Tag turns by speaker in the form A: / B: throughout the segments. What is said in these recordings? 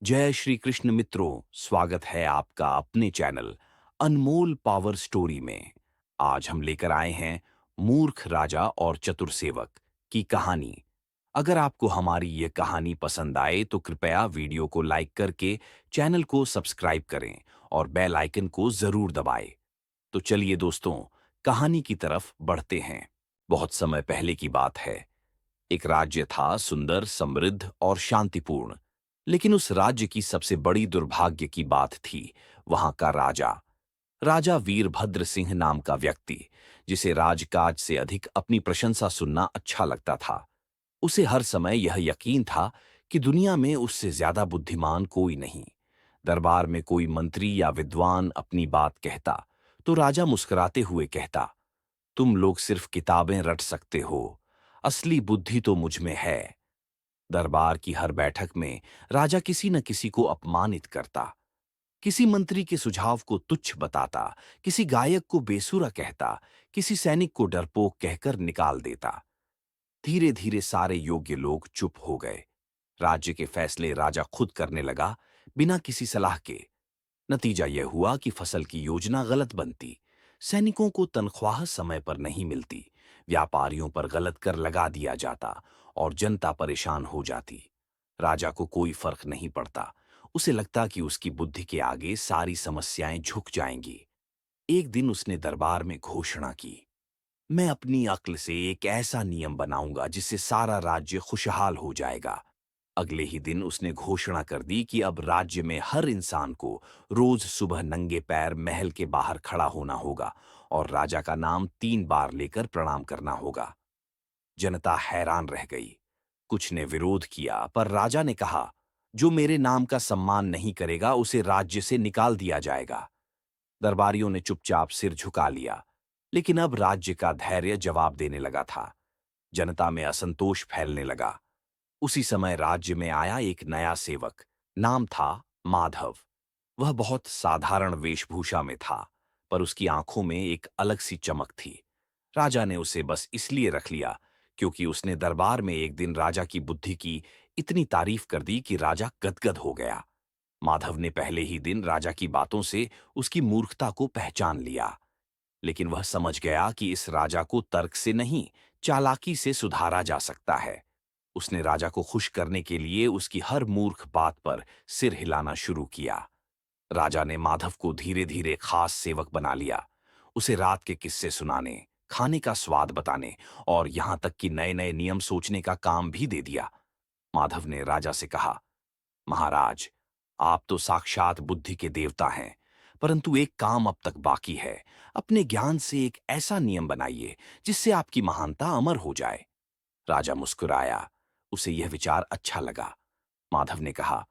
A: जय श्री कृष्ण मित्रों, स्वागत है आपका अपने चैनल अनमोल पावर स्टोरी में। आज हम लेकर आए हैं मूर्ख राजा और चतुर सेवक की कहानी। अगर आपको हमारी ये कहानी पसंद आए तो कृपया वीडियो को लाइक करके चैनल को सब्सक्राइब करें और बेल आइकन को जरूर दबाएं। तो चलिए दोस्तों, कहानी की तरफ बढ़ते हैं। बहुत समय पहले की बात है। एक राज्य था, सुंदर, समृद्ध और शांतिपूर्ण। लेकिन उस राज्य की सबसे बड़ी दुर्भाग्य की बात थी वहां का राजा। राजा वीरभद्र सिंह नाम का व्यक्ति, जिसे राजकाज से अधिक अपनी प्रशंसा सुनना अच्छा लगता था। उसे हर समय यह यकीन था कि दुनिया में उससे ज्यादा बुद्धिमान कोई नहीं। दरबार में कोई मंत्री या विद्वान अपनी बात कहता तो राजा मुस्कुराते हुए कहता, तुम लोग सिर्फ किताबें रट सकते हो, असली बुद्धि तो मुझ में है। दरबार की हर बैठक में राजा किसी न किसी को अपमानित करता, किसी मंत्री के सुझाव को तुच्छ बताता, किसी गायक को बेसुरा कहता, किसी सैनिक को डरपोक कहकर निकाल देता। धीरे धीरे सारे योग्य लोग चुप हो गए। राज्य के फैसले राजा खुद करने लगा, बिना किसी सलाह के। नतीजा यह हुआ कि फसल की योजना गलत बनती, सैनिकों को तनख्वाह समय पर नहीं मिलती, व्यापारियों पर गलत कर लगा दिया जाता और जनता परेशान हो जाती। राजा को कोई फर्क नहीं पड़ता। उसे लगता कि उसकी बुद्धि के आगे सारी समस्याएं झुक जाएंगी। एक दिन उसने दरबार में घोषणा की, मैं अपनी अक्ल से एक ऐसा नियम बनाऊंगा जिससे सारा राज्य खुशहाल हो जाएगा। अगले ही दिन उसने घोषणा कर दी कि अब राज्य में हर इंसान को रोज सुबह नंगे पैर महल के बाहर खड़ा होना होगा और राजा का नाम 3 बार लेकर प्रणाम करना होगा। जनता हैरान रह गई। कुछ ने विरोध किया, पर राजा ने कहा, जो मेरे नाम का सम्मान नहीं करेगा उसे राज्य से निकाल दिया जाएगा। दरबारियों ने चुपचाप सिर झुका लिया। लेकिन अब राज्य का धैर्य जवाब देने लगा था। जनता में असंतोष फैलने लगा। उसी समय राज्य में आया एक नया सेवक। नाम था माधव। वह बहुत साधारण वेशभूषा में था, पर उसकी आंखों में एक अलग सी चमक थी। राजा ने उसे बस इसलिए रख लिया क्योंकि उसने दरबार में एक दिन राजा की बुद्धि की इतनी तारीफ कर दी कि राजा गदगद हो गया। माधव ने पहले ही दिन राजा की बातों से उसकी मूर्खता को पहचान लिया। लेकिन वह समझ गया कि इस राजा को तर्क से नहीं, चालाकी से सुधारा जा सकता है। उसने राजा को खुश करने के लिए उसकी हर मूर्ख बात पर सिर हिलाना शुरू किया। राजा ने माधव को धीरे धीरे खास सेवक बना लिया। उसे रात के किस्से सुनाने, खाने का स्वाद बताने और यहां तक कि नए नए नियम सोचने का काम भी दे दिया। माधव ने राजा से कहा, महाराज, आप तो साक्षात बुद्धि के देवता हैं, परंतु एक काम अब तक बाकी है। अपने ज्ञान से एक ऐसा नियम बनाइए जिससे आपकी महानता अमर हो जाए। राजा मुस्कुराया। उसे यह विचार अच्छा लगा। माधव ने कहा,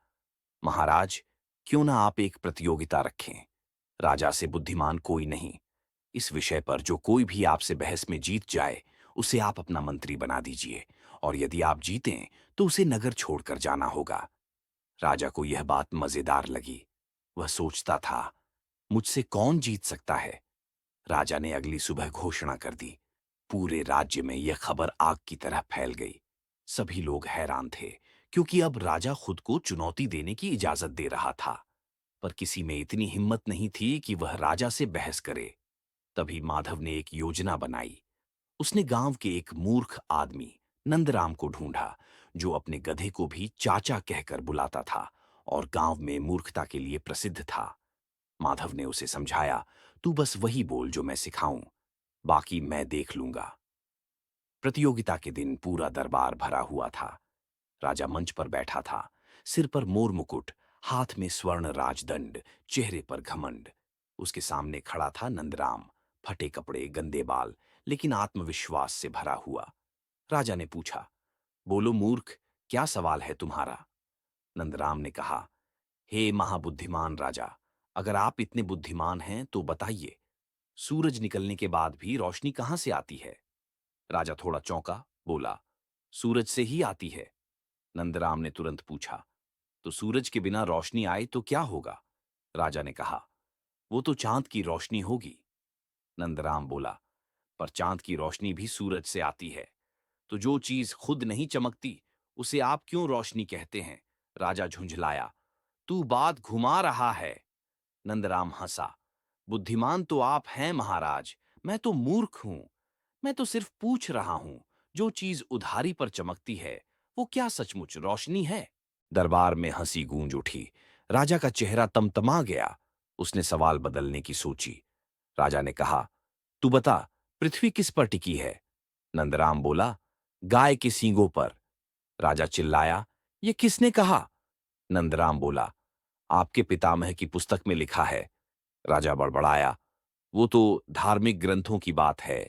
A: महाराज, क्यों ना आप एक प्रतियोगिता रखें। राजा से बुद्धिमान कोई नहीं। इस विषय पर जो कोई भी आपसे बहस में जीत जाए उसे आप अपना मंत्री बना दीजिए, और यदि आप जीतें तो उसे नगर छोड़कर जाना होगा। राजा को यह बात मजेदार लगी। वह सोचता था, मुझसे कौन जीत सकता है। राजा ने अगली सुबह घोषणा कर दी। पूरे राज्य में यह खबर आग की तरह फैल गई। सभी लोग हैरान थे, क्योंकि अब राजा खुद को चुनौती देने की इजाजत दे रहा था। पर किसी में इतनी हिम्मत नहीं थी कि वह राजा से बहस करे। तभी माधव ने एक योजना बनाई। उसने गांव के एक मूर्ख आदमी नंदराम को ढूंढा, जो अपने गधे को भी चाचा कहकर बुलाता था और गांव में मूर्खता के लिए प्रसिद्ध था। माधव ने उसे समझाया, तू बस वही बोल जो मैं सिखाऊं, बाकी मैं देख लूंगा। प्रतियोगिता के दिन पूरा दरबार भरा हुआ था। राजा मंच पर बैठा था, सिर पर मोर मुकुट, हाथ में स्वर्ण राजदंड, चेहरे पर घमंड। उसके सामने खड़ा था नंदराम, फटे कपड़े, गंदे बाल, लेकिन आत्मविश्वास से भरा हुआ। राजा ने पूछा, बोलो मूर्ख, क्या सवाल है तुम्हारा। नंदराम ने कहा, हे महाबुद्धिमान राजा, अगर आप इतने बुद्धिमान हैं तो बताइए, सूरज निकलने के बाद भी रोशनी कहां से आती है। राजा थोड़ा चौंका, बोला, सूरज से ही आती है। नंदराम ने तुरंत पूछा, तो सूरज के बिना रोशनी आए तो क्या होगा। राजा ने कहा, वो तो चांद की रोशनी होगी। नंदराम बोला, पर चांद की रोशनी भी सूरज से आती है, तो जो चीज खुद नहीं चमकती उसे आप क्यों रोशनी कहते हैं। राजा झुंझलाया, तू बात घुमा रहा है। नंदराम हंसा। बुद्धिमान तो आप हैं महाराज, मैं तो मूर्ख हूं। मैं तो सिर्फ पूछ रहा हूं, जो चीज उधारी पर चमकती है, वो क्या सचमुच रोशनी है? दरबार में हंसी गूंज उठी। राजा का चेहरा तमतमा गया। उसने सवाल बदलने की सोची। राजा ने कहा, तू बता, पृथ्वी किस पर टिकी है? नंदराम बोला, गाय के सींगों पर। राजा चिल्लाया, ये किसने कहा? नंदराम बोला, आपके पितामह की पुस्तक में लिखा है। राजा बड़बड़ाया, वो तो धार्मिक ग्रंथों की बात है।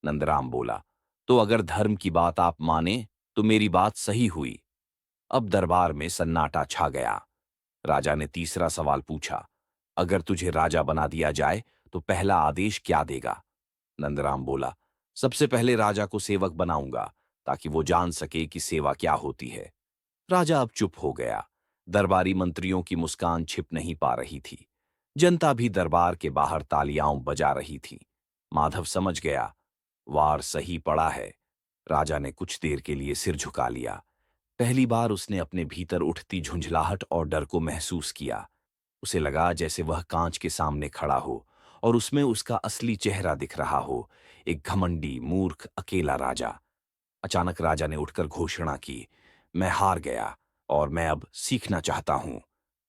A: नंदराम बोला, तो अगर धर्म की बात आप माने तो मेरी बात सही हुई। अब दरबार में सन्नाटा छा गया। राजा ने तीसरा सवाल पूछा, अगर तुझे राजा बना दिया जाए तो पहला आदेश क्या देगा? नंदराम बोला, सबसे पहले राजा को सेवक बनाऊंगा, ताकि वो जान सके कि सेवा क्या होती है। राजा अब चुप हो गया। दरबारी मंत्रियों की मुस्कान छिप नहीं पा रही थी। जनता भी दरबार के बाहर तालियां बजा रही थी। माधव समझ गया, वार सही पड़ा है। राजा ने कुछ देर के लिए सिर झुका लिया। पहली बार उसने अपने भीतर उठती झुंझलाहट और डर को महसूस किया। उसे लगा जैसे वह कांच के सामने खड़ा हो और उसमें उसका असली चेहरा दिख रहा हो, एक घमंडी, मूर्ख, अकेला राजा। अचानक राजा ने उठकर घोषणा की, मैं हार गया और मैं अब सीखना चाहता हूं।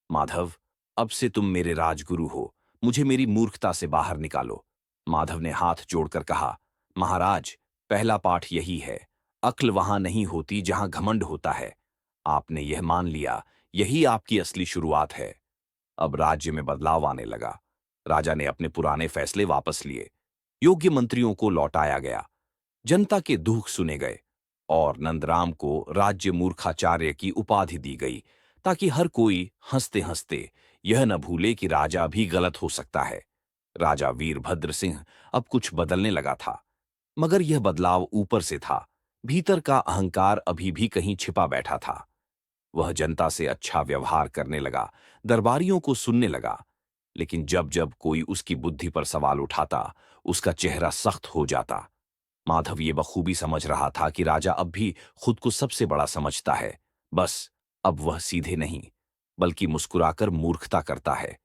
A: माधव, अब से तुम मेरे राजगुरु हो। मुझे मेरी मूर्खता से बाहर निकालो। माधव ने हाथ जोड़कर कहा, महाराज, पहला पाठ यही है, अक्ल वहां नहीं होती जहां घमंड होता है। आपने यह मान लिया, यही आपकी असली शुरुआत है। अब राज्य में बदलाव आने लगा। राजा ने अपने पुराने फैसले वापस लिए। योग्य मंत्रियों को लौटाया गया। जनता के दुख सुने गए और नंदराम को राज्य मूर्खाचार्य की उपाधि दी गई, ताकि हर कोई हंसते हंसते यह न भूले कि राजा भी गलत हो सकता है। राजा वीरभद्र सिंह अब कुछ बदलने लगा था, मगर यह बदलाव ऊपर से था। भीतर का अहंकार अभी भी कहीं छिपा बैठा था। वह जनता से अच्छा व्यवहार करने लगा, दरबारियों को सुनने लगा, लेकिन जब जब कोई उसकी बुद्धि पर सवाल उठाता, उसका चेहरा सख्त हो जाता। माधव ये बखूबी समझ रहा था कि राजा अब भी खुद को सबसे बड़ा समझता है। बस अब वह सीधे नहीं, बल्कि मुस्कुराकर मूर्खता करता है।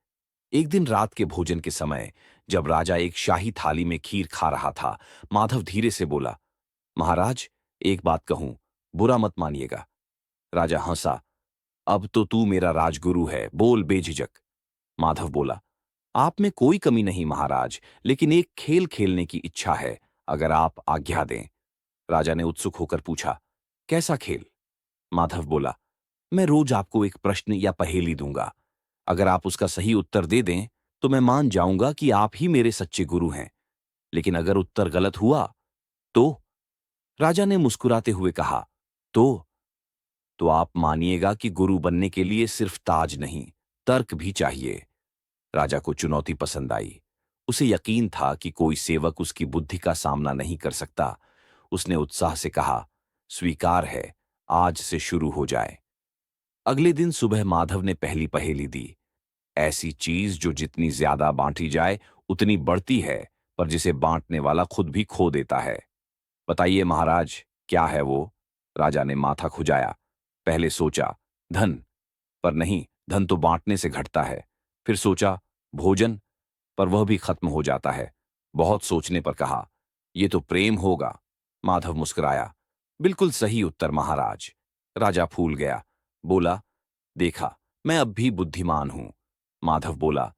A: एक दिन रात के भोजन के समय, जब राजा एक शाही थाली में खीर खा रहा था, माधव धीरे से बोला, महाराज, एक बात कहूं, बुरा मत मानिएगा। राजा हंसा, अब तो तू मेरा राजगुरु है, बोल बेझिझक। माधव बोला, आप में कोई कमी नहीं महाराज, लेकिन एक खेल खेलने की इच्छा है, अगर आप आज्ञा दें। राजा ने उत्सुक होकर पूछा, कैसा खेल? माधव बोला, मैं रोज आपको एक प्रश्न या पहेली दूंगा। अगर आप उसका सही उत्तर दे दें तो मैं मान जाऊंगा कि आप ही मेरे सच्चे गुरु हैं। लेकिन अगर उत्तर गलत हुआ तो? राजा ने मुस्कुराते हुए कहा, तो आप मानिएगा कि गुरु बनने के लिए सिर्फ ताज नहीं, तर्क भी चाहिए। राजा को चुनौती पसंद आई। उसे यकीन था कि कोई सेवक उसकी बुद्धि का सामना नहीं कर सकता। उसने उत्साह से कहा, स्वीकार है, आज से शुरू हो जाए। अगले दिन सुबह माधव ने पहली पहेली दी। ऐसी चीज जो जितनी ज्यादा बांटी जाए उतनी बढ़ती है, पर जिसे बांटने वाला खुद भी खो देता है। बताइए महाराज, क्या है वो? राजा ने माथा खुजाया। पहले सोचा, धन, पर नहीं, धन तो बांटने से घटता है। फिर सोचा, भोजन, पर वह भी खत्म हो जाता है। बहुत सोचने पर कहा, ये तो प्रेम होगा। माधव मुस्कुराया, बिल्कुल सही उत्तर महाराज। राजा फूल गया, बोला, देखा, मैं अब भी बुद्धिमान हूं। माधव बोला,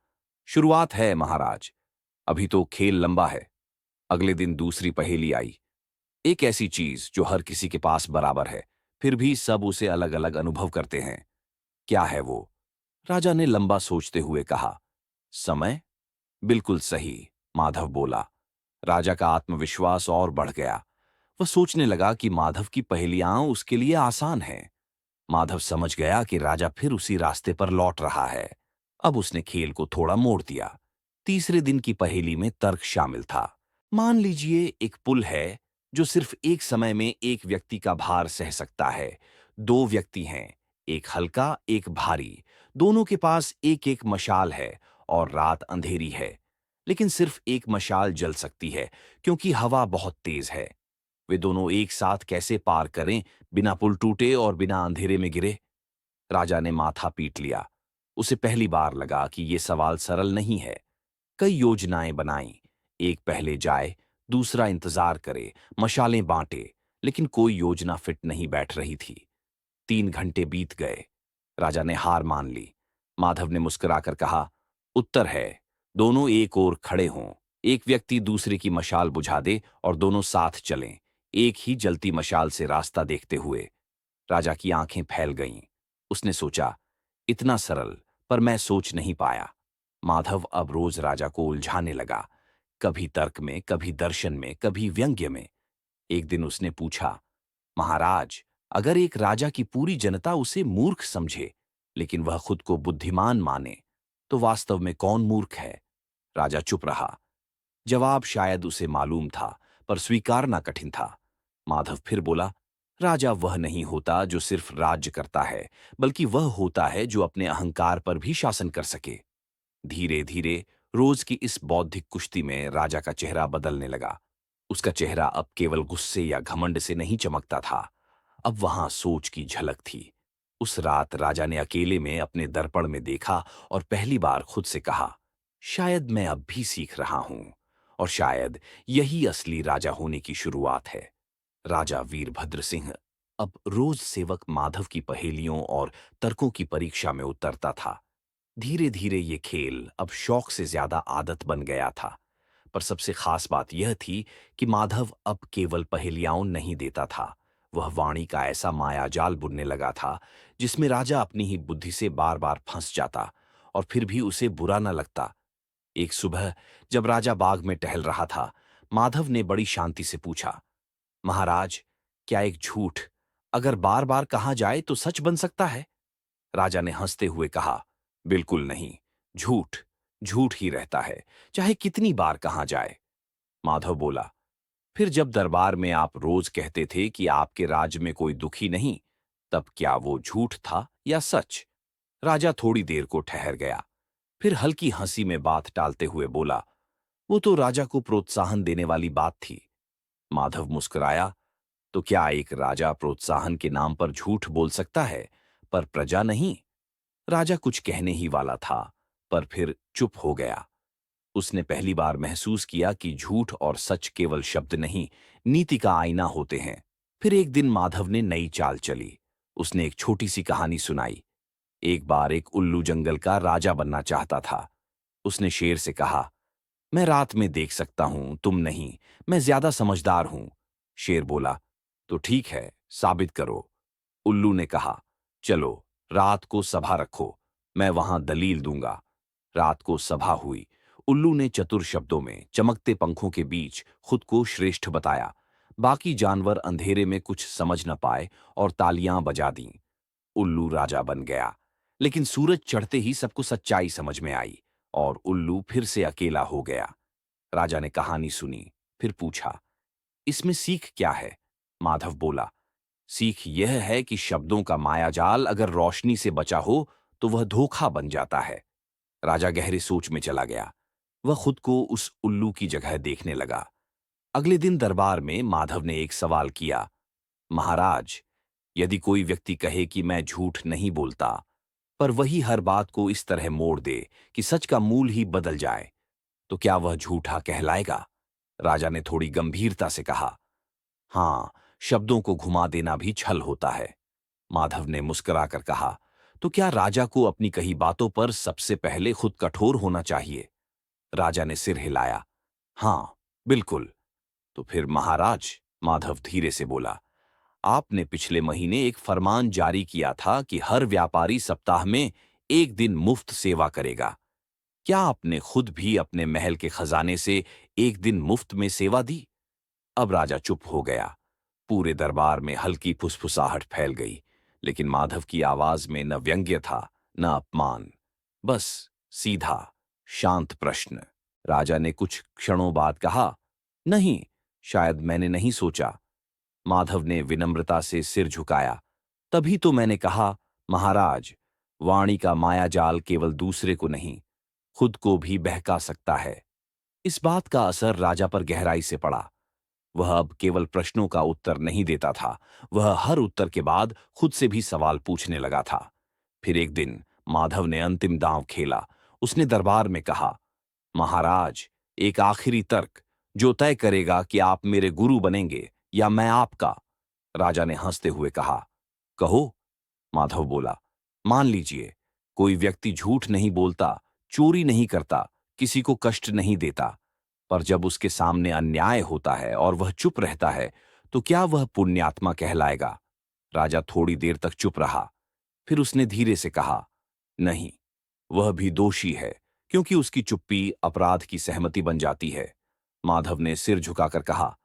A: शुरुआत है महाराज, अभी तो खेल लंबा है। अगले दिन दूसरी पहेली आई। एक ऐसी चीज जो हर किसी के पास बराबर है, फिर भी सब उसे अलग अलग अनुभव करते हैं। क्या है वो? राजा ने लंबा सोचते हुए कहा, समय। बिल्कुल सही, माधव बोला। राजा का आत्मविश्वास और बढ़ गया। वह सोचने लगा कि माधव की पहेलियां उसके लिए आसान हैं। माधव समझ गया कि राजा फिर उसी रास्ते पर लौट रहा है। अब उसने खेल को थोड़ा मोड़ दिया। तीसरे दिन की पहेली में तर्क शामिल था। मान लीजिए एक पुल है जो सिर्फ एक समय में एक व्यक्ति का भार सह सकता है। दो व्यक्ति हैं, एक हल्का, एक भारी। दोनों के पास एक एक मशाल है और रात अंधेरी है। लेकिन सिर्फ एक मशाल जल सकती है, क्योंकि हवा बहुत तेज है। वे दोनों एक साथ कैसे पार करें, बिना पुल टूटे और बिना अंधेरे में गिरे? राजा ने माथा पीट लिया। उसे पहली बार लगा कि ये सवाल सरल नहीं है। कई योजनाएं बनाई, एक पहले जाए, दूसरा इंतजार करे, मशालें बांटे, लेकिन कोई योजना फिट नहीं बैठ रही थी। 3 घंटे बीत गए। राजा ने हार मान ली। माधव ने मुस्कुराकर कहा, उत्तर है, दोनों एक ओर खड़े हों, एक व्यक्ति दूसरे की मशाल बुझा दे और दोनों साथ चलें, एक ही जलती मशाल से रास्ता देखते हुए। राजा की आंखें फैल गईं। उसने सोचा, इतना सरल, पर मैं सोच नहीं पाया। माधव अब रोज राजा को उलझाने लगा, कभी तर्क में, कभी दर्शन में, कभी व्यंग्य में। एक दिन उसने पूछा, महाराज, अगर एक राजा की पूरी जनता उसे मूर्ख समझे, लेकिन वह खुद को बुद्धिमान माने, तो वास्तव में कौन मूर्ख है? राजा चुप रहा। जवाब शायद उसे मालूम था, पर स्वीकारना कठिन था। माधव फिर बोला, राजा वह नहीं होता जो सिर्फ राज्य करता है, बल्कि वह होता है जो अपने अहंकार पर भी शासन कर सके। धीरे धीरे रोज की इस बौद्धिक कुश्ती में राजा का चेहरा बदलने लगा। उसका चेहरा अब केवल गुस्से या घमंड से नहीं चमकता था, अब वहां सोच की झलक थी। उस रात राजा ने अकेले में अपने दर्पण में देखा और पहली बार खुद से कहा, शायद मैं अब भी सीख रहा हूं, और शायद यही असली राजा होने की शुरुआत है। राजा वीरभद्र सिंह अब रोज सेवक माधव की पहेलियों और तर्कों की परीक्षा में उतरता था। धीरे धीरे ये खेल अब शौक से ज्यादा आदत बन गया था। पर सबसे खास बात यह थी कि माधव अब केवल पहेलियां नहीं देता था, वह वाणी का ऐसा मायाजाल बुनने लगा था जिसमें राजा अपनी ही बुद्धि से बार बार फंस जाता, और फिर भी उसे बुरा न लगता। एक सुबह जब राजा बाग में टहल रहा था, माधव ने बड़ी शांति से पूछा, महाराज, क्या एक झूठ अगर बार बार कहा जाए तो सच बन सकता है? राजा ने हंसते हुए कहा, बिल्कुल नहीं। झूठ झूठ ही रहता है, चाहे कितनी बार कहा जाए। माधव बोला, फिर जब दरबार में आप रोज कहते थे कि आपके राज्य में कोई दुखी नहीं, तब क्या वो झूठ था या सच? राजा थोड़ी देर को ठहर गया, फिर हल्की हंसी में बात टालते हुए बोला, वो तो राजा को प्रोत्साहन देने वाली बात थी। माधव मुस्कुराया, तो क्या एक राजा प्रोत्साहन के नाम पर झूठ बोल सकता है, पर प्रजा नहीं? राजा कुछ कहने ही वाला था, पर फिर चुप हो गया। उसने पहली बार महसूस किया कि झूठ और सच केवल शब्द नहीं, नीति का आईना होते हैं। फिर एक दिन माधव ने नई चाल चली। उसने एक छोटी सी कहानी सुनाई। एक बार एक उल्लू जंगल का राजा बनना चाहता था। उसने शेर से कहा, मैं रात में देख सकता हूं, तुम नहीं, मैं ज्यादा समझदार हूं। शेर बोला, तो ठीक है, साबित करो। उल्लू ने कहा, चलो, रात को सभा रखो, मैं वहां दलील दूंगा। रात को सभा हुई। उल्लू ने चतुर शब्दों में, चमकते पंखों के बीच खुद को श्रेष्ठ बताया। बाकी जानवर अंधेरे में कुछ समझ न पाए और तालियां बजा दीं। उल्लू राजा बन गया, लेकिन सूरज चढ़ते ही सबको सच्चाई समझ में आई और उल्लू फिर से अकेला हो गया। राजा ने कहानी सुनी, फिर पूछा, इसमें सीख क्या है? माधव बोला, सीख यह है कि शब्दों का मायाजाल अगर रोशनी से बचा हो तो वह धोखा बन जाता है। राजा गहरी सोच में चला गया। वह खुद को उस उल्लू की जगह देखने लगा। अगले दिन दरबार में माधव ने एक सवाल किया, महाराज, यदि कोई व्यक्ति कहे कि मैं झूठ नहीं बोलता, पर वही हर बात को इस तरह मोड़ दे कि सच का मूल ही बदल जाए, तो क्या वह झूठा कहलाएगा? राजा ने थोड़ी गंभीरता से कहा, हाँ, शब्दों को घुमा देना भी छल होता है। माधव ने मुस्कुराकर कहा, तो क्या राजा को अपनी कही बातों पर सबसे पहले खुद कठोर होना चाहिए? राजा ने सिर हिलाया, हाँ, बिल्कुल। तो फिर महाराज, माधव धीरे से बोला, आपने पिछले महीने एक फरमान जारी किया था कि हर व्यापारी सप्ताह में एक दिन मुफ्त सेवा करेगा। क्या आपने खुद भी अपने महल के खजाने से एक दिन मुफ्त में सेवा दी? अब राजा चुप हो गया। पूरे दरबार में हल्की फुसफुसाहट फैल गई, लेकिन माधव की आवाज में न व्यंग्य था, न अपमान, बस सीधा, शांत प्रश्न। राजा ने कुछ क्षणों बाद कहा, नहीं, शायद मैंने नहीं सोचा। माधव ने विनम्रता से सिर झुकाया, तभी तो मैंने कहा, महाराज, वाणी का मायाजाल केवल दूसरे को नहीं, खुद को भी बहका सकता है। इस बात का असर राजा पर गहराई से पड़ा। वह अब केवल प्रश्नों का उत्तर नहीं देता था, वह हर उत्तर के बाद खुद से भी सवाल पूछने लगा था। फिर एक दिन माधव ने अंतिम दांव खेला। उसने दरबार में कहा, महाराज, एक आखिरी तर्क जो तय करेगा कि आप मेरे गुरु बनेंगे या मैं आपका। राजा ने हंसते हुए कहा, कहो। माधव बोला, मान लीजिए, कोई व्यक्ति झूठ नहीं बोलता, चोरी नहीं करता, किसी को कष्ट नहीं देता, पर जब उसके सामने अन्याय होता है और वह चुप रहता है, तो क्या वह पुण्यात्मा कहलाएगा? राजा थोड़ी देर तक चुप रहा। फिर उसने धीरे से कहा, नहीं, वह भी दोषी है, क्योंकि उसकी चुप्पी अपराध की सहमति बन जाती है। माधव ने सिर झुकाकर कहा,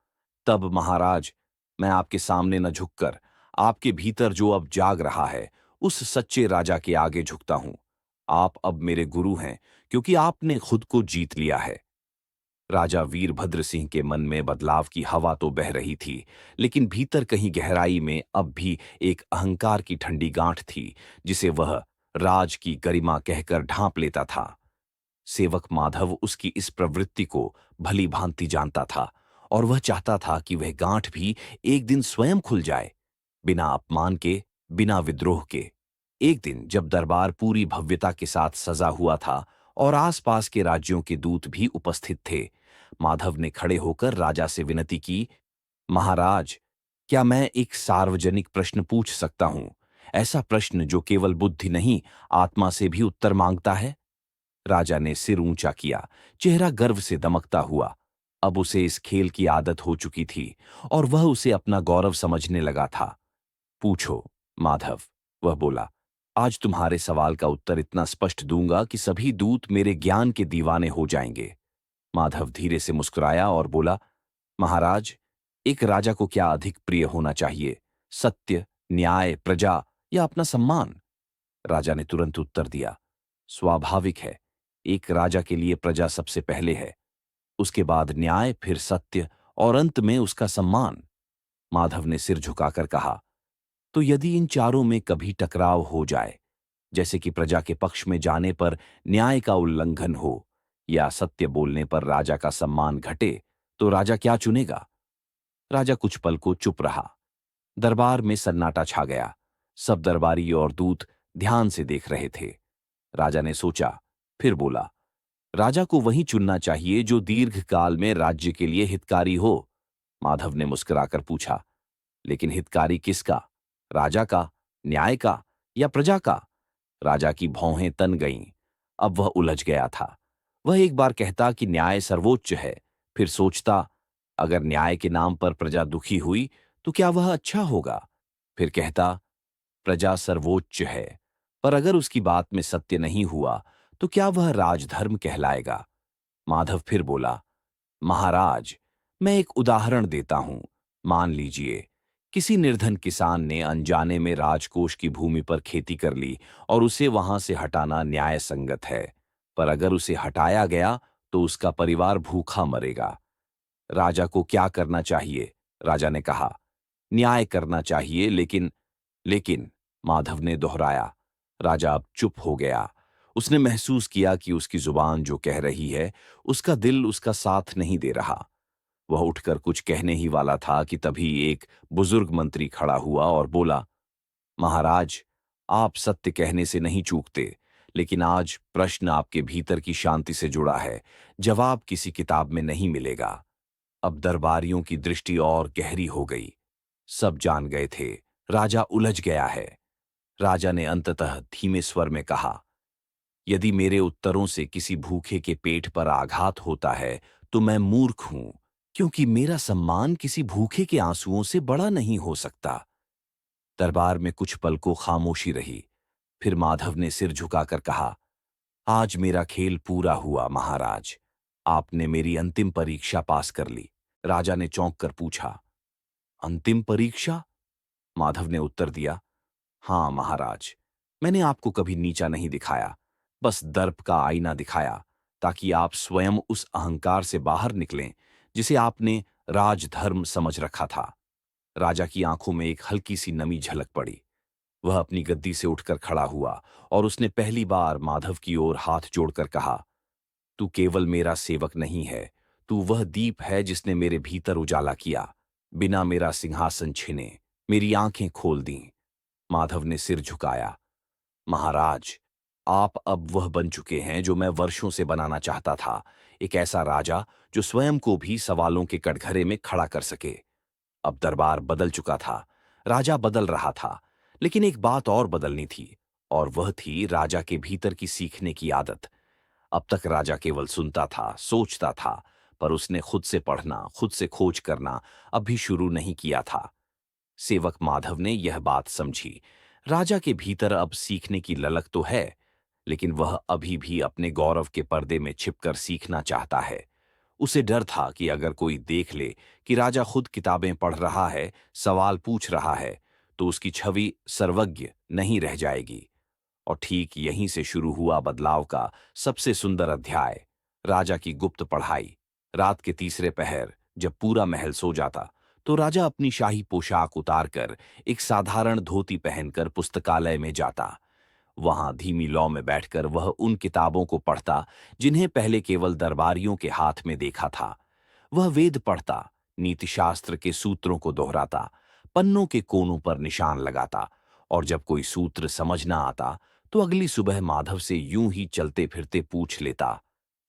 A: तब महाराज, मैं आपके सामने न झुककर आपके भीतर जो अब जाग रहा है, उस सच्चे राजा के आगे झुकता हूं। आप अब मेरे गुरु हैं, क्योंकि आपने खुद को जीत लिया है। राजा वीरभद्र सिंह के मन में बदलाव की हवा तो बह रही थी, लेकिन भीतर कहीं गहराई में अब भी एक अहंकार की ठंडी गांठ थी, जिसे वह राज की गरिमा कहकर ढांप लेता था। सेवक माधव उसकी इस प्रवृत्ति को भली भांति जानता था, और वह चाहता था कि वह गांठ भी एक दिन स्वयं खुल जाए, बिना अपमान के, बिना विद्रोह के। एक दिन जब दरबार पूरी भव्यता के साथ सजा हुआ था और आसपास के राज्यों के दूत भी उपस्थित थे, माधव ने खड़े होकर राजा से विनती की, महाराज, क्या मैं एक सार्वजनिक प्रश्न पूछ सकता हूं? ऐसा प्रश्न जो केवल बुद्धि नहीं, आत्मा से भी उत्तर मांगता है। राजा ने सिर ऊंचा किया, चेहरा गर्व से दमकता हुआ। अब उसे इस खेल की आदत हो चुकी थी और वह उसे अपना गौरव समझने लगा था। पूछो, माधव, वह बोला। आज तुम्हारे सवाल का उत्तर इतना स्पष्ट दूंगा कि सभी दूत मेरे ज्ञान के दीवाने हो जाएंगे। माधव धीरे से मुस्कुराया और बोला, महाराज, एक राजा को क्या अधिक प्रिय होना चाहिए, सत्य, न्याय, प्रजा या अपना सम्मान? राजा ने तुरंत उत्तर दिया, स्वाभाविक है, एक राजा के लिए प्रजा सबसे पहले है, उसके बाद न्याय, फिर सत्य और अंत में उसका सम्मान। माधव ने सिर झुकाकर कहा, तो यदि इन चारों में कभी टकराव हो जाए, जैसे कि प्रजा के पक्ष में जाने पर न्याय का उल्लंघन हो या सत्य बोलने पर राजा का सम्मान घटे, तो राजा क्या चुनेगा? राजा कुछ पल को चुप रहा। दरबार में सन्नाटा छा गया। सब दरबारी और दूत ध्यान से देख रहे थे। राजा ने सोचा, फिर बोला, राजा को वही चुनना चाहिए जो दीर्घकाल में राज्य के लिए हितकारी हो। माधव ने मुस्कुराकर पूछा, लेकिन हितकारी किसका? राजा का, न्याय का या प्रजा का? राजा की भौहें तन गईं। अब वह उलझ गया था। वह एक बार कहता कि न्याय सर्वोच्च है, फिर सोचता, अगर न्याय के नाम पर प्रजा दुखी हुई तो क्या वह अच्छा होगा? फिर कहता, प्रजा सर्वोच्च है, पर अगर उसकी बात में सत्य नहीं हुआ तो क्या वह राजधर्म कहलाएगा? माधव फिर बोला, महाराज, मैं एक उदाहरण देता हूं। मान लीजिए, किसी निर्धन किसान ने अनजाने में राजकोष की भूमि पर खेती कर ली और उसे वहां से हटाना न्याय संगत है, पर अगर उसे हटाया गया तो उसका परिवार भूखा मरेगा। राजा को क्या करना चाहिए? राजा ने कहा, न्याय करना चाहिए, लेकिन माधव ने दोहराया। राजा अब चुप हो गया। उसने महसूस किया कि उसकी जुबान जो कह रही है, उसका दिल उसका साथ नहीं दे रहा। वह उठकर कुछ कहने ही वाला था कि तभी एक बुजुर्ग मंत्री खड़ा हुआ और बोला, महाराज, आप सत्य कहने से नहीं चूकते, लेकिन आज प्रश्न आपके भीतर की शांति से जुड़ा है। जवाब किसी किताब में नहीं मिलेगा। अब दरबारियों की दृष्टि और गहरी हो गई। सब जान गए थे, राजा उलझ गया है। राजा ने अंततः धीमे स्वर में कहा, यदि मेरे उत्तरों से किसी भूखे के पेट पर आघात होता है तो मैं मूर्ख हूं, क्योंकि मेरा सम्मान किसी भूखे के आंसुओं से बड़ा नहीं हो सकता। दरबार में कुछ पल को खामोशी रही। फिर माधव ने सिर झुकाकर कहा, आज मेरा खेल पूरा हुआ महाराज। आपने मेरी अंतिम परीक्षा पास कर ली। राजा ने चौंक कर पूछा, अंतिम परीक्षा? माधव ने उत्तर दिया, हां महाराज, मैंने आपको कभी नीचा नहीं दिखाया, बस दर्प का आईना दिखाया, ताकि आप स्वयं उस अहंकार से बाहर निकलें जिसे आपने राजधर्म समझ रखा था। राजा की आंखों में एक हल्की सी नमी झलक पड़ी। वह अपनी गद्दी से उठकर खड़ा हुआ और उसने पहली बार माधव की ओर हाथ जोड़कर कहा, तू केवल मेरा सेवक नहीं है, तू वह दीप है जिसने मेरे भीतर उजाला किया, बिना मेरा सिंहासन छीने मेरी आंखें खोल दी। माधव ने सिर झुकाया, महाराज, आप अब वह बन चुके हैं जो मैं वर्षों से बनाना चाहता था, एक ऐसा राजा जो स्वयं को भी सवालों के कटघरे में खड़ा कर सके। अब दरबार बदल चुका था, राजा बदल रहा था, लेकिन एक बात और बदलनी थी, और वह थी राजा के भीतर की सीखने की आदत। अब तक राजा केवल सुनता था, सोचता था, पर उसने खुद से पढ़ना, खुद से खोज करना अभी शुरू नहीं किया था। सेवक माधव ने यह बात समझी। राजा के भीतर अब सीखने की ललक तो है, लेकिन वह अभी भी अपने गौरव के पर्दे में छिपकर सीखना चाहता है। उसे डर था कि अगर कोई देख ले कि राजा खुद किताबें पढ़ रहा है, सवाल पूछ रहा है, तो उसकी छवि सर्वज्ञ नहीं रह जाएगी। और ठीक यहीं से शुरू हुआ बदलाव का सबसे सुंदर अध्याय, राजा की गुप्त पढ़ाई। रात के तीसरे पहर जब पूरा महल सो जाता, तो राजा अपनी शाही पोशाक उतारकर एक साधारण धोती पहनकर पुस्तकालय में जाता। वहां धीमी लौ में बैठकर वह उन किताबों को पढ़ता जिन्हें पहले केवल दरबारियों के हाथ में देखा था। वह वेद पढ़ता, नीतिशास्त्र के सूत्रों को दोहराता, पन्नों के कोनों पर निशान लगाता, और जब कोई सूत्र समझ ना आता तो अगली सुबह माधव से यूं ही चलते फिरते पूछ लेता,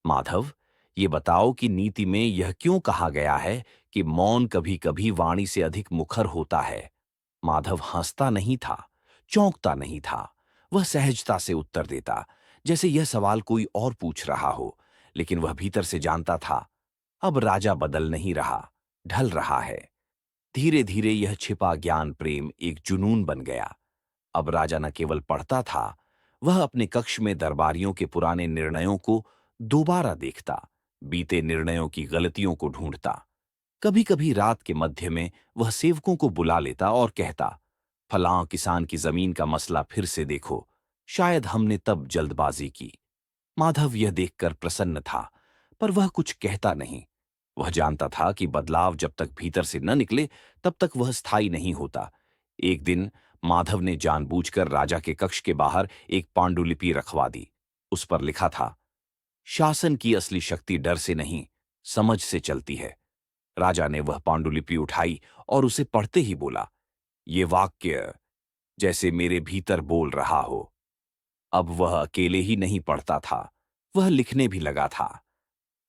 A: माधव, ये बताओ कि नीति में यह क्यों कहा गया है कि मौन कभी कभी वाणी से अधिक मुखर होता है। माधव हंसता नहीं था, चौंकता नहीं था। वह सहजता से उत्तर देता, जैसे यह सवाल कोई और पूछ रहा हो, लेकिन वह भीतर से जानता था, अब राजा बदल नहीं रहा, ढल रहा है। धीरे धीरे यह छिपा ज्ञान प्रेम एक जुनून बन गया। अब राजा न केवल पढ़ता था, वह अपने कक्ष में दरबारियों के पुराने निर्णयों को दोबारा देखता, बीते निर्णयों की गलतियों को ढूंढता। कभी कभी रात के मध्य में वह सेवकों को बुला लेता और कहता, फलां किसान की जमीन का मसला फिर से देखो, शायद हमने तब जल्दबाजी की। माधव यह देखकर प्रसन्न था, पर वह कुछ कहता नहीं। वह जानता था कि बदलाव जब तक भीतर से न निकले तब तक वह स्थायी नहीं होता। एक दिन माधव ने जानबूझकर राजा के कक्ष के बाहर एक पांडुलिपि रखवा दी। उस पर लिखा था, शासन की असली शक्ति डर से नहीं, समझ से चलती है। राजा ने वह पांडुलिपि उठाई और उसे पढ़ते ही बोला, ये वाक्य जैसे मेरे भीतर बोल रहा हो। अब वह अकेले ही नहीं पढ़ता था, वह लिखने भी लगा था।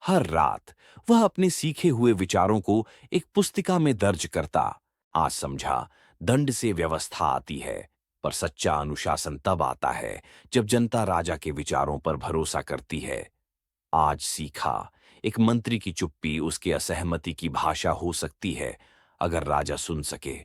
A: हर रात वह अपने सीखे हुए विचारों को एक पुस्तिका में दर्ज करता। आज समझा, दंड से व्यवस्था आती है, पर सच्चा अनुशासन तब आता है जब जनता राजा के विचारों पर भरोसा करती है। आज सीखा, एक मंत्री की चुप्पी उसके असहमति की भाषा हो सकती है, अगर राजा सुन सके।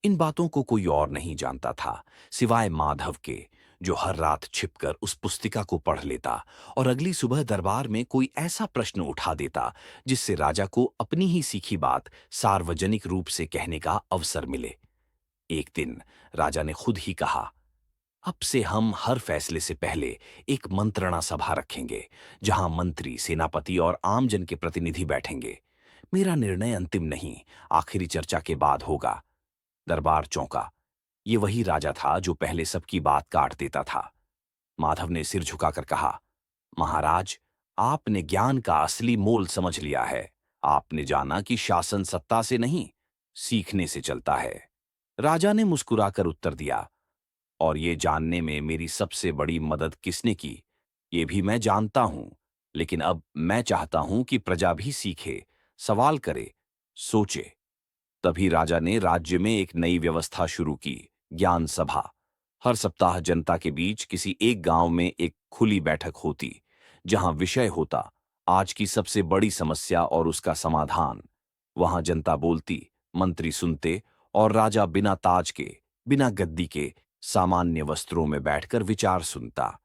A: इन बातों को कोई और नहीं जानता था, सिवाय माधव के, जो हर रात छिपकर उस पुस्तिका को पढ़ लेता और अगली सुबह दरबार में कोई ऐसा प्रश्न उठा देता जिससे राजा को अपनी ही सीखी बात सार्वजनिक रूप से कहने का अवसर मिले। एक दिन राजा ने खुद ही कहा, अब से हम हर फैसले से पहले एक मंत्रणा सभा रखेंगे, जहां मंत्री, सेनापति और आमजन के प्रतिनिधि बैठेंगे। मेरा निर्णय अंतिम नहीं, आखिरी चर्चा के बाद होगा। दरबार चौंका। ये वही राजा था जो पहले सबकी बात काट देता था। माधव ने सिर झुकाकर कहा, महाराज, आपने ज्ञान का असली मोल समझ लिया है। आपने जाना कि शासन सत्ता से नहीं, सीखने से चलता है। राजा ने मुस्कुराकर उत्तर दिया, और ये जानने में मेरी सबसे बड़ी मदद किसने की, ये भी मैं जानता हूं। लेकिन अब मैं चाहता हूं कि प्रजा भी सीखे, सवाल करे, सोचे। तभी राजा ने राज्य में एक नई व्यवस्था शुरू की, ज्ञान सभा। हर सप्ताह जनता के बीच किसी एक गांव में एक खुली बैठक होती, जहां विषय होता आज की सबसे बड़ी समस्या और उसका समाधान। वहां जनता बोलती, मंत्री सुनते, और राजा बिना ताज के, बिना गद्दी के, सामान्य वस्त्रों में बैठकर विचार सुनता।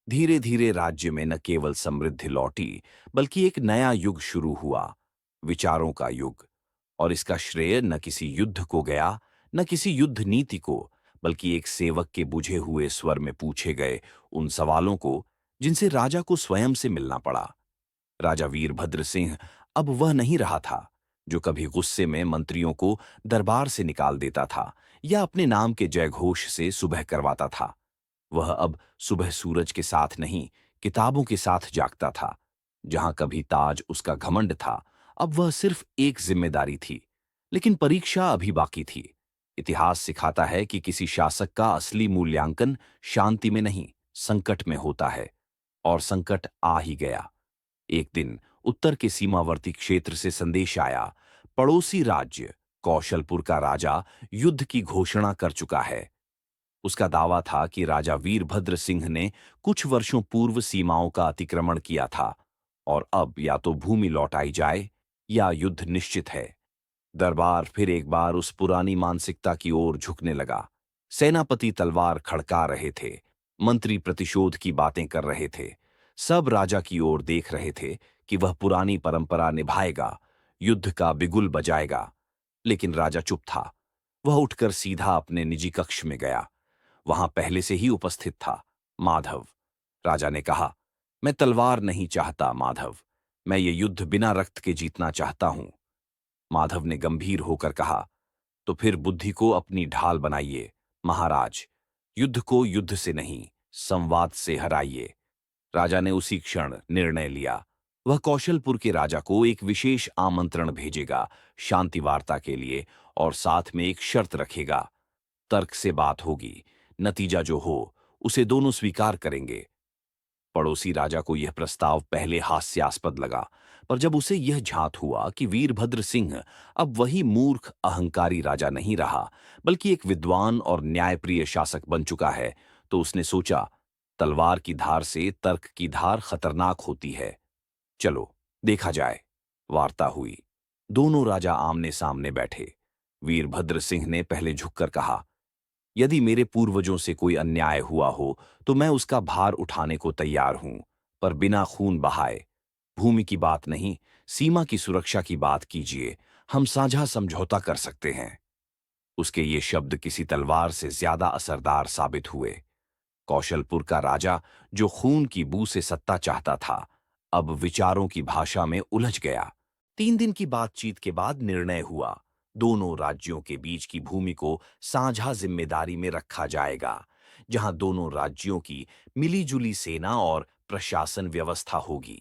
A: धीरे धीरे राज्य में न केवल समृद्धि लौटी, बल्कि एक नया युग शुरू हुआ, विचारों का युग। और इसका श्रेय न किसी युद्ध को गया, न किसी युद्ध नीति को, बल्कि एक सेवक के बुझे हुए स्वर में पूछे गए उन सवालों को जिनसे राजा को स्वयं से मिलना पड़ा। राजा वीरभद्र सिंह अब वह नहीं रहा था जो कभी गुस्से में मंत्रियों को दरबार से निकाल देता था या अपने नाम के जयघोष से सुबह करवाता था। वह अब सुबह सूरज के साथ नहीं, किताबों के साथ जागता था। जहां कभी ताज उसका घमंड था, अब वह सिर्फ एक जिम्मेदारी थी। लेकिन परीक्षा अभी बाकी थी। इतिहास सिखाता है कि किसी शासक का असली मूल्यांकन शांति में नहीं, संकट में होता है, और संकट आ ही गया। एक दिन उत्तर के सीमावर्ती क्षेत्र से संदेश आया, पड़ोसी राज्य कौशलपुर का राजा युद्ध की घोषणा कर चुका है। उसका दावा था कि राजा वीरभद्र सिंह ने कुछ वर्षों पूर्व सीमाओं का अतिक्रमण किया था, और अब या तो भूमि लौटाई जाए या युद्ध निश्चित है। दरबार फिर एक बार उस पुरानी मानसिकता की ओर झुकने लगा। सेनापति तलवार खड़का रहे थे, मंत्री प्रतिशोध की बातें कर रहे थे, सब राजा की ओर देख रहे थे कि वह पुरानी परंपरा निभाएगा, युद्ध का बिगुल बजाएगा। लेकिन राजा चुप था। वह उठकर सीधा अपने निजी कक्ष में गया। वहां पहले से ही उपस्थित था माधव। राजा ने कहा, मैं तलवार नहीं चाहता माधव, मैं ये युद्ध बिना रक्त के जीतना चाहता हूं। माधव ने गंभीर होकर कहा, तो फिर बुद्धि को अपनी ढाल बनाइए महाराज, युद्ध को युद्ध से नहीं, संवाद से हराइए। राजा ने उसी क्षण निर्णय लिया। वह कौशलपुर के राजा को एक विशेष आमंत्रण भेजेगा शांति वार्ता के लिए, और साथ में एक शर्त रखेगा। तर्क से बात होगी, नतीजा जो हो उसे दोनों स्वीकार करेंगे। पड़ोसी राजा को यह प्रस्ताव पहले हास्यास्पद लगा, पर जब उसे यह झांत हुआ कि वीरभद्र सिंह अब वही मूर्ख अहंकारी राजा नहीं रहा, बल्कि एक विद्वान और न्यायप्रिय शासक बन चुका है, तो उसने सोचा, तलवार की धार से तर्क की धार खतरनाक होती है। चलो देखा जाए। वार्ता हुई। दोनों राजा आमने सामने बैठे। वीरभद्र सिंह ने पहले झुककर कहा, यदि मेरे पूर्वजों से कोई अन्याय हुआ हो तो मैं उसका भार उठाने को तैयार हूं, पर बिना खून बहाए। भूमि की बात नहीं, सीमा की सुरक्षा की बात कीजिए, हम साझा समझौता कर सकते हैं। उसके ये शब्द किसी तलवार से ज्यादा असरदार साबित हुए। कौशलपुर का राजा, जो खून की बू से सत्ता चाहता था, अब विचारों की भाषा में उलझ गया। 3 दिन की बातचीत के बाद निर्णय हुआ, दोनों राज्यों के बीच की भूमि को साझा जिम्मेदारी में रखा जाएगा, जहां दोनों राज्यों की मिलीजुली सेना और प्रशासन व्यवस्था होगी।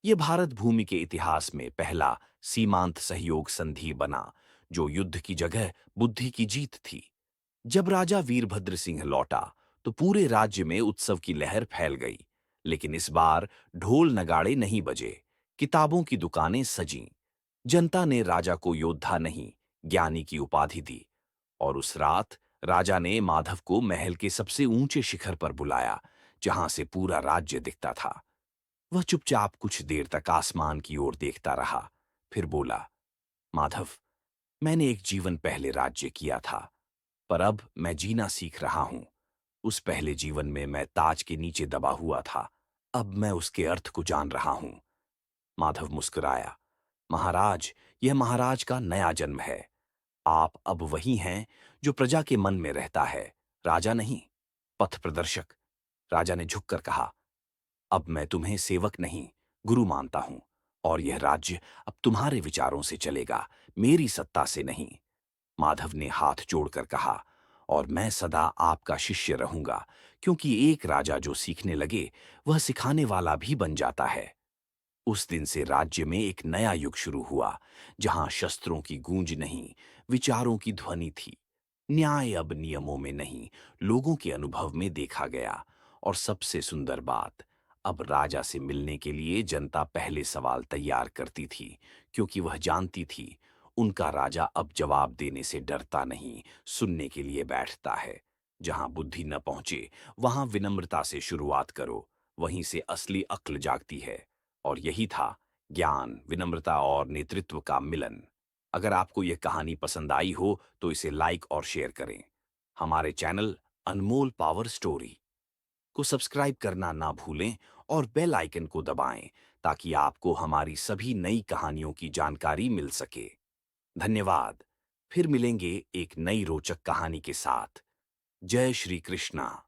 A: ये भारत भूमि के इतिहास में पहला सीमांत सहयोग संधि बना, जो युद्ध की जगह बुद्धि की जीत थी। जब राजा वीरभद्र सिंह लौटा, तो पूरे राज्य में उत्सव की लहर फैल गई। लेकिन इस बार ढोल नगाड़े नहीं बजे, किताबों की दुकानें सजीं। जनता ने राजा को योद्धा नहीं, ज्ञानी की उपाधि दी। और उस रात राजा ने माधव को महल के सबसे ऊंचे शिखर पर बुलाया, जहां से पूरा राज्य दिखता था। वह चुपचाप कुछ देर तक आसमान की ओर देखता रहा, फिर बोला, माधव, मैंने एक जीवन पहले राज्य किया था, पर अब मैं जीना सीख रहा हूं। उस पहले जीवन में मैं ताज के नीचे दबा हुआ था, अब मैं उसके अर्थ को जान रहा हूं। माधव मुस्कुराया, महाराज, यह महाराज का नया जन्म है। आप अब वही हैं जो प्रजा के मन में रहता है, राजा नहीं, पथ प्रदर्शक। राजा ने झुककर कहा, अब मैं तुम्हें सेवक नहीं, गुरु मानता हूं, और यह राज्य अब तुम्हारे विचारों से चलेगा, मेरी सत्ता से नहीं। माधव ने हाथ जोड़कर कहा, और मैं सदा आपका शिष्य रहूंगा, क्योंकि एक राजा जो सीखने लगे, वह सिखाने वाला भी बन जाता है। उस दिन से राज्य में एक नया युग शुरू हुआ, जहां शस्त्रों की गूंज नहीं, विचारों की ध्वनि थी। न्याय अब नियमों में नहीं, लोगों के अनुभव में देखा गया। और सबसे सुंदर बात, अब राजा से मिलने के लिए जनता पहले सवाल तैयार करती थी, क्योंकि वह जानती थी, उनका राजा अब जवाब देने से डरता नहीं, सुनने के लिए बैठता है। जहां बुद्धि न पहुंचे, वहां विनम्रता से शुरुआत करो, वहीं से असली अक्ल जागती है। और यही था ज्ञान, विनम्रता और नेतृत्व का मिलन। अगर आपको यह कहानी पसंद आई हो तो इसे लाइक और शेयर करें। हमारे चैनल अनमोल पावर स्टोरी को सब्सक्राइब करना ना भूलें, और बेल आइकन को दबाएं, ताकि आपको हमारी सभी नई कहानियों की जानकारी मिल सके। धन्यवाद। फिर मिलेंगे एक नई रोचक कहानी के साथ। जय श्री कृष्णा।